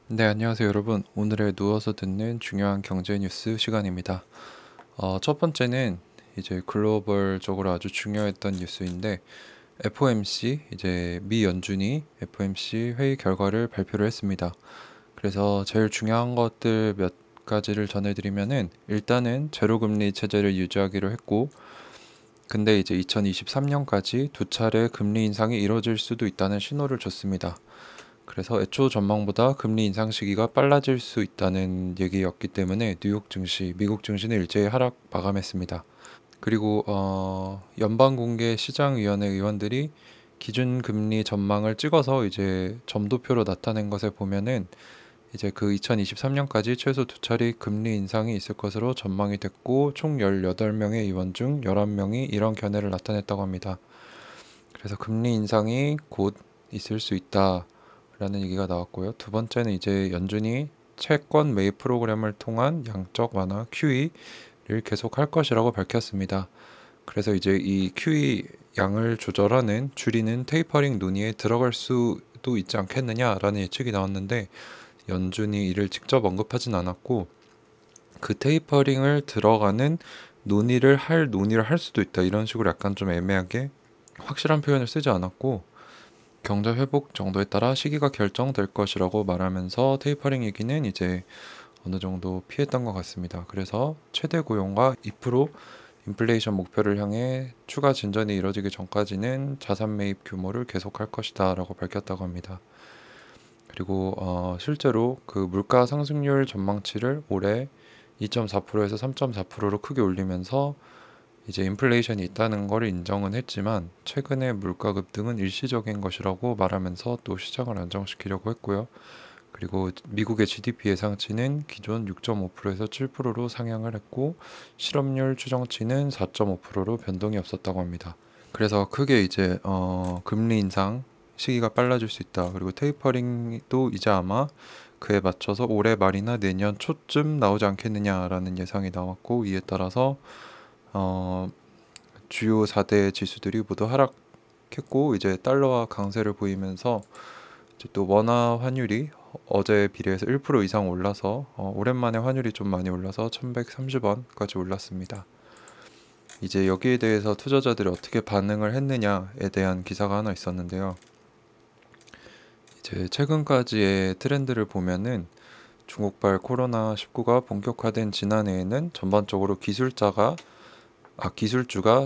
네, 안녕하세요, 여러분. 오늘의 누워서 듣는 중요한 경제 뉴스 시간입니다. 첫 번째는 이제 글로벌적으로 아주 중요했던 뉴스인데, FOMC, 이제 미 연준이 FOMC 회의 결과를 발표를 했습니다. 그래서 제일 중요한 것들 몇 가지를 전해드리면은, 일단은 제로금리 체제를 유지하기로 했고, 근데 이제 2023년까지 두 차례 금리 인상이 이뤄질 수도 있다는 신호를 줬습니다. 그래서 애초 전망보다 금리 인상 시기가 빨라질 수 있다는 얘기였기 때문에 뉴욕 증시, 미국 증시는 일제히 하락 마감했습니다. 그리고 연방공개시장위원회 의원들이 기준 금리 전망을 찍어서 이제 점도표로 나타낸 것에 보면은 이제 그 2023년까지 최소 두 차례 금리 인상이 있을 것으로 전망이 됐고 총 18명의 의원 중 11명이 이런 견해를 나타냈다고 합니다. 그래서 금리 인상이 곧 있을 수 있다라는 얘기가 나왔고요. 두 번째는 이제 연준이 채권 매입 프로그램을 통한 양적 완화 QE를 계속할 것이라고 밝혔습니다. 그래서 이제 이 QE 양을 조절하는 줄이는 테이퍼링 논의에 들어갈 수도 있지 않겠느냐라는 예측이 나왔는데 연준이 이를 직접 언급하진 않았고 그 테이퍼링을 들어가는 논의를 할 수도 있다 이런 식으로 약간 좀 애매하게 확실한 표현을 쓰지 않았고 경제 회복 정도에 따라 시기가 결정될 것이라고 말하면서 테이퍼링 얘기는 이제 어느 정도 피했던 것 같습니다. 그래서 최대 고용과 2% 인플레이션 목표를 향해 추가 진전이 이뤄지기 전까지는 자산 매입 규모를 계속할 것이다 라고 밝혔다고 합니다. 그리고 실제로 그 물가 상승률 전망치를 올해 2.4%에서 3.4%로 크게 올리면서 이제 인플레이션이 있다는 걸 인정은 했지만 최근의 물가 급등은 일시적인 것이라고 말하면서 또 시장을 안정시키려고 했고요. 그리고 미국의 GDP 예상치는 기존 6.5%에서 7%로 상향을 했고 실업률 추정치는 4.5%로 변동이 없었다고 합니다. 그래서 크게 이제 금리 인상 시기가 빨라질 수 있다. 그리고 테이퍼링도 이제 아마 그에 맞춰서 올해 말이나 내년 초쯤 나오지 않겠느냐라는 예상이 나왔고 이에 따라서 어, 주요 4대 지수들이 모두 하락했고 이제 달러화 강세를 보이면서 이제 또 원화 환율이 어제에 비례해서 1% 이상 올라서 오랜만에 환율이 좀 많이 올라서 1130원까지 올랐습니다. 이제 여기에 대해서 투자자들이 어떻게 반응을 했느냐에 대한 기사가 하나 있었는데요. 이제 최근까지의 트렌드를 보면은 중국발 코로나19가 본격화된 지난해에는 전반적으로 기술주가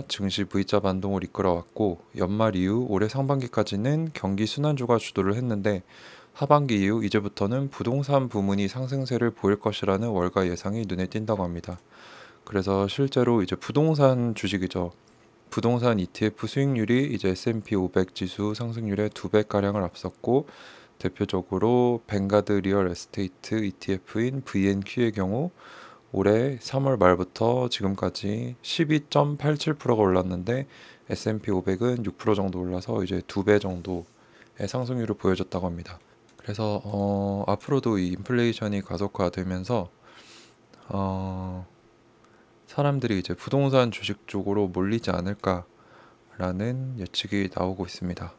증시 V자 반동을 이끌어왔고 연말 이후 올해 상반기까지는 경기 순환주가 주도를 했는데 하반기 이후 이제부터는 부동산 부문이 상승세를 보일 것이라는 월가 예상이 눈에 띈다고 합니다. 그래서 실제로 이제 부동산 주식이죠. 부동산 ETF 수익률이 이제 S&P 500 지수 상승률의 2배가량을 앞섰고 대표적으로 뱅가드 리얼 에스테이트 ETF인 VNQ의 경우 올해 3월 말부터 지금까지 12.87%가 올랐는데 S&P 500은 6% 정도 올라서 이제 2배 정도의 상승률을 보여줬다고 합니다. 그래서 앞으로도 이 인플레이션이 가속화되면서 어, 사람들이 이제 부동산 주식 쪽으로 몰리지 않을까라는 예측이 나오고 있습니다.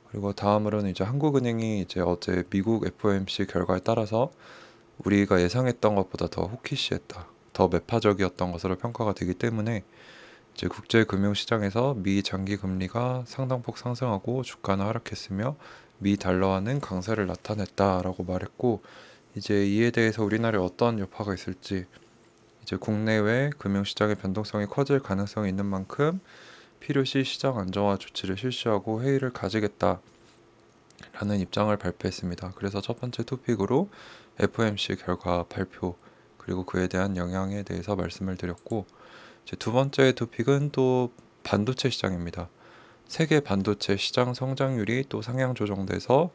그리고 다음으로는 이제 한국은행이 이제 어제 미국 FOMC 결과에 따라서 우리가 예상했던 것보다 더 호키시했다, 더 매파적이었던 것으로 평가가 되기 때문에 이제 국제금융시장에서 미 장기 금리가 상당폭 상승하고 주가는 하락했으며 미 달러화는 강세를 나타냈다라고 말했고 이제 이에 대해서 우리나라에 어떤 여파가 있을지 이제 국내외 금융시장의 변동성이 커질 가능성이 있는 만큼 필요시 시장 안정화 조치를 실시하고 회의를 가지겠다라는 입장을 발표했습니다. 그래서 첫 번째 토픽으로 FOMC 결과 발표 그리고 그에 대한 영향에 대해서 말씀을 드렸고 이제 두 번째 토픽은 또 반도체 시장입니다. 세계 반도체 시장 성장률이 또 상향 조정돼서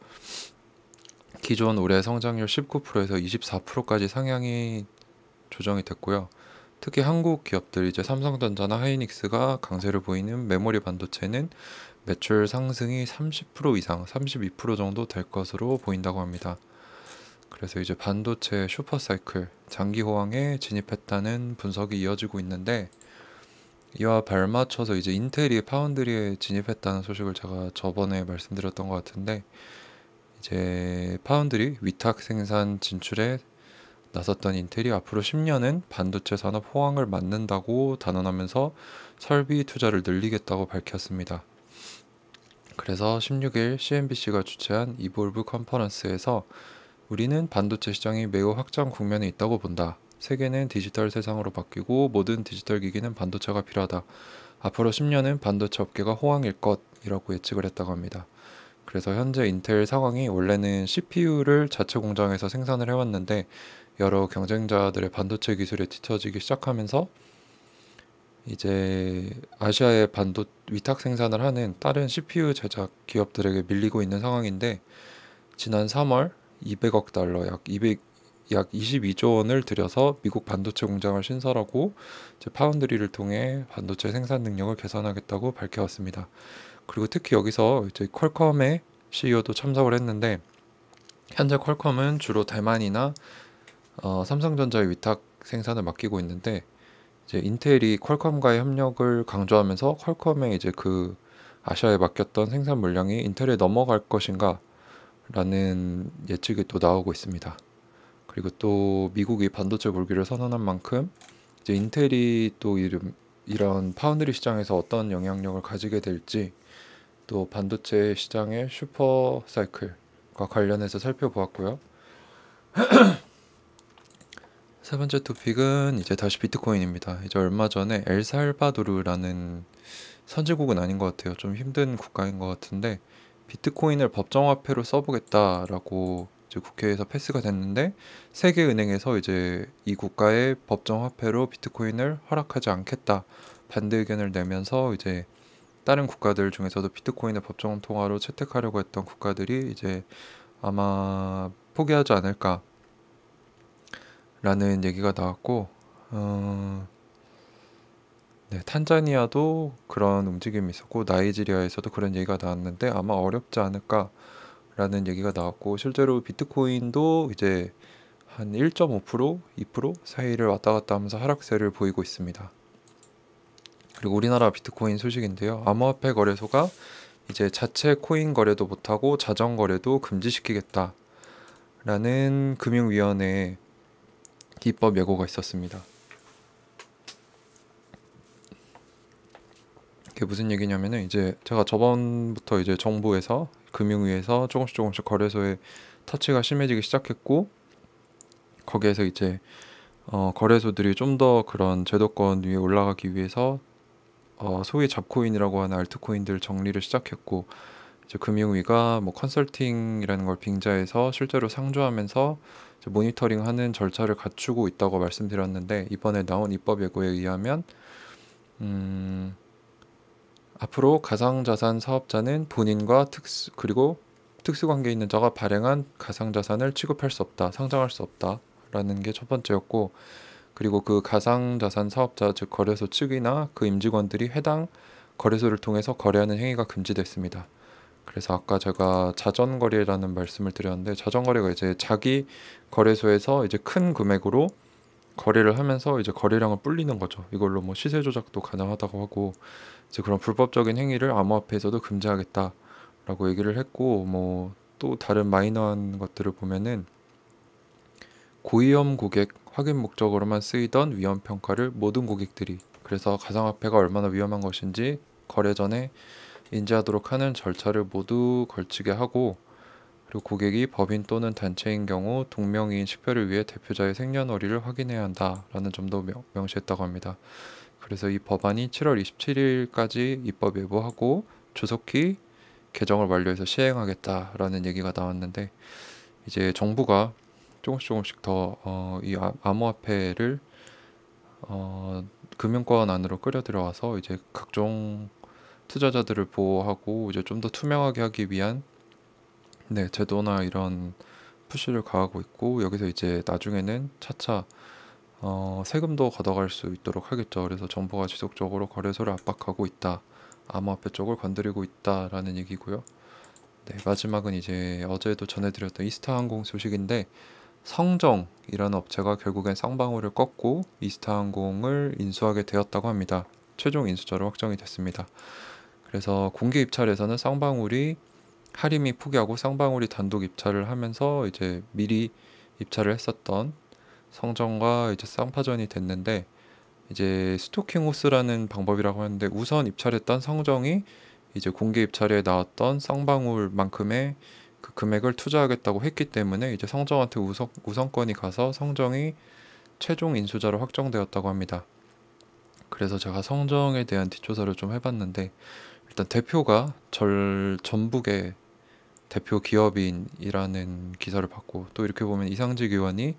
기존 올해 성장률 19%에서 24%까지 상향이 조정이 됐고요. 특히 한국 기업들 이제 삼성전자나 하이닉스가 강세를 보이는 메모리 반도체는 매출 상승이 30% 이상, 32% 정도 될 것으로 보인다고 합니다. 그래서 이제 반도체 슈퍼사이클 장기 호황에 진입했다는 분석이 이어지고 있는데 이와 발맞춰서 이제 인텔이 파운드리에 진입했다는 소식을 제가 저번에 말씀드렸던 것 같은데 이제 파운드리 위탁 생산 진출에 나섰던 인텔이 앞으로 10년은 반도체 산업 호황을 맞는다고 단언하면서 설비 투자를 늘리겠다고 밝혔습니다. 그래서 16일 CNBC가 주최한 이볼브 컨퍼런스에서 우리는 반도체 시장이 매우 확장 국면에 있다고 본다. 세계는 디지털 세상으로 바뀌고 모든 디지털 기기는 반도체가 필요하다. 앞으로 10년은 반도체 업계가 호황일 것이라고 예측을 했다고 합니다. 그래서 현재 인텔 상황이 원래는 CPU를 자체 공장에서 생산을 해왔는데 여러 경쟁자들의 반도체 기술에 뒤처지기 시작하면서 이제 아시아의 위탁 생산을 하는 다른 CPU 제작 기업들에게 밀리고 있는 상황인데 지난 3월 200억 달러 약 22조 원을 들여서 미국 반도체 공장을 신설하고 이제 파운드리를 통해 반도체 생산 능력을 개선하겠다고 밝혀왔습니다. 그리고 특히 여기서 이제 퀄컴의 CEO도 참석을 했는데 현재 퀄컴은 주로 대만이나 삼성전자의 위탁 생산을 맡기고 있는데 이제 인텔이 퀄컴과의 협력을 강조하면서 퀄컴의 이제 그 아시아에 맡겼던 생산 물량이 인텔에 넘어갈 것인가 라는 예측이 또 나오고 있습니다. 그리고 또 미국이 반도체 불기를 선언한 만큼 이제 인텔이 또 이런 파운드리 시장에서 어떤 영향력을 가지게 될지 또 반도체 시장의 슈퍼 사이클과 관련해서 살펴보았고요. 세 번째 토픽은 이제 다시 비트코인입니다. 이제 얼마 전에 엘살바도르라는 선진국은 아닌 것 같아요. 좀 힘든 국가인 것 같은데 비트코인을 법정화폐로 써보겠다라고 이제 국회에서 패스가 됐는데 세계은행에서 이제 이 국가의 법정화폐로 비트코인을 허락하지 않겠다 반대 의견을 내면서 이제 다른 국가들 중에서도 비트코인을 법정 통화로 채택하려고 했던 국가들이 이제 아마 포기하지 않을까라는 얘기가 나왔고 네, 탄자니아도 그런 움직임이 있었고 나이지리아에서도 그런 얘기가 나왔는데 아마 어렵지 않을까라는 얘기가 나왔고 실제로 비트코인도 이제 한 1.5%, 2% 사이를 왔다 갔다 하면서 하락세를 보이고 있습니다. 그리고 우리나라 비트코인 소식인데요. 암호화폐 거래소가 이제 자체 코인 거래도 못하고 자정 거래도 금지시키겠다라는 금융위원회의 입법 예고가 있었습니다. 이게 무슨 얘기냐면은 이제 제가 저번부터 이제 정부에서 금융위에서 조금씩 거래소에 터치가 심해지기 시작했고 거기에서 이제 거래소들이 좀 더 그런 제도권 위에 올라가기 위해서 소위 잡코인이라고 하는 알트코인들 정리를 시작했고 이제 금융위가 뭐 컨설팅이라는 걸 빙자해서 실제로 상주하면서 이제 모니터링하는 절차를 갖추고 있다고 말씀드렸는데 이번에 나온 입법 예고에 의하면 앞으로 가상자산 사업자는 본인과 그리고 특수관계 있는 자가 발행한 가상자산을 취급할 수 없다, 상장할 수 없다라는 게 첫 번째였고 그리고 그 가상자산 사업자 즉 거래소 측이나 그 임직원들이 해당 거래소를 통해서 거래하는 행위가 금지됐습니다. 그래서 아까 제가 자전거래라는 말씀을 드렸는데 자전거래가 이제 자기 거래소에서 이제 큰 금액으로 거래를 하면서 이제 거래량을 불리는 거죠. 이걸로 뭐 시세 조작도 가능하다고 하고 이제 그런 불법적인 행위를 암호화폐에서도 금지하겠다라고 얘기를 했고 뭐 또 다른 마이너한 것들을 보면은 고위험 고객 확인 목적으로만 쓰이던 위험 평가를 모든 고객들이 그래서 가상화폐가 얼마나 위험한 것인지 거래 전에 인지하도록 하는 절차를 모두 걸치게 하고 그리고 고객이 법인 또는 단체인 경우 동명이인 식별을 위해 대표자의 생년월일을 확인해야 한다라는 점도 명시했다고 합니다. 그래서 이 법안이 7월 27일까지 입법 예고하고 조속히 개정을 완료해서 시행하겠다라는 얘기가 나왔는데 이제 정부가 조금씩 더 이 암호화폐를 금융권 안으로 끌어들여와서 이제 각종 투자자들을 보호하고 이제 좀 더 투명하게 하기 위한 네, 제도나 이런 푸시를 가하고 있고 여기서 이제 나중에는 차차 세금도 걷어갈 수 있도록 하겠죠. 그래서 정부가 지속적으로 거래소를 압박하고 있다. 암호화폐 쪽을 건드리고 있다라는 얘기고요. 네, 마지막은 이제 어제도 전해드렸던 이스타항공 소식인데 성정이라는 업체가 결국엔 쌍방울을 꺾고 이스타항공을 인수하게 되었다고 합니다. 최종 인수자로 확정이 됐습니다. 그래서 공개 입찰에서는 쌍방울이 하림이 포기하고 쌍방울이 단독 입찰을 하면서 이제 미리 입찰을 했었던 성정과 이제 쌍파전이 됐는데, 이제 스토킹 호스라는 방법이라고 하는데, 우선 입찰했던 성정이 이제 공개 입찰에 나왔던 쌍방울만큼의 그 금액을 투자하겠다고 했기 때문에 이제 성정한테 우선권이 가서 성정이 최종 인수자로 확정되었다고 합니다. 그래서 제가 성정에 대한 뒷조사를 좀 해봤는데, 일단 대표가 전북의 대표 기업인이라는 기사를 봤고, 또 이렇게 보면 이상직 의원이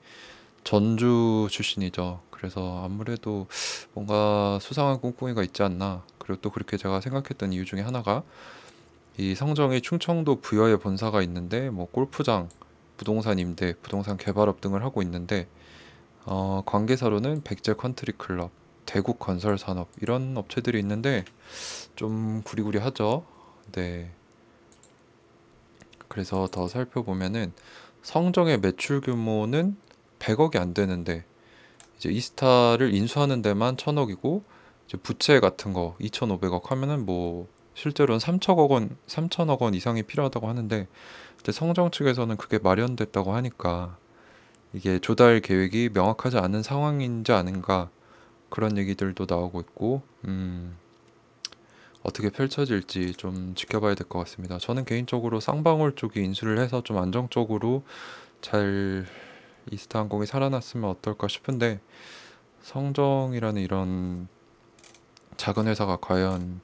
전주 출신이죠. 그래서 아무래도 뭔가 수상한 꿍꿍이가 있지 않나. 그리고 또 그렇게 제가 생각했던 이유 중에 하나가, 이 성정이 충청도 부여에 본사가 있는데 뭐 골프장, 부동산 임대, 부동산 개발업 등을 하고 있는데, 관계사로는 백제 컨트리 클럽, 대국 건설 산업 이런 업체들이 있는데 좀 구리구리하죠. 네. 그래서 더 살펴보면은 성정의 매출 규모는 100억이 안 되는데, 이제 이스타를 인수하는 데만 1000억이고, 이제 부채 같은 거 2500억 하면은 뭐 실제로는 3천억 원 이상이 필요하다고 하는데, 이제 성정 측에서는 그게 마련됐다고 하니까 이게 조달 계획이 명확하지 않은 상황인지 아닌가, 그런 얘기들도 나오고 있고, 어떻게 펼쳐질지 좀 지켜봐야 될 것 같습니다. 저는 개인적으로 쌍방울 쪽이 인수를 해서 좀 안정적으로 잘 이스타항공이 살아났으면 어떨까 싶은데, 성정이라는 이런 작은 회사가 과연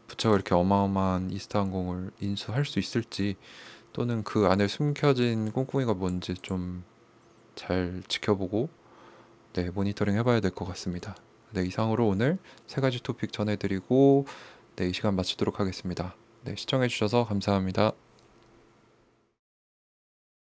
부채가 이렇게 어마어마한 이스타항공을 인수할 수 있을지, 또는 그 안에 숨겨진 꿍꿍이가 뭔지 좀 잘 지켜보고, 네, 모니터링 해봐야 될 것 같습니다. 네, 이상으로 오늘 세 가지 토픽 전해드리고, 네, 이 시간 마치도록 하겠습니다. 네, 시청해주셔서 감사합니다.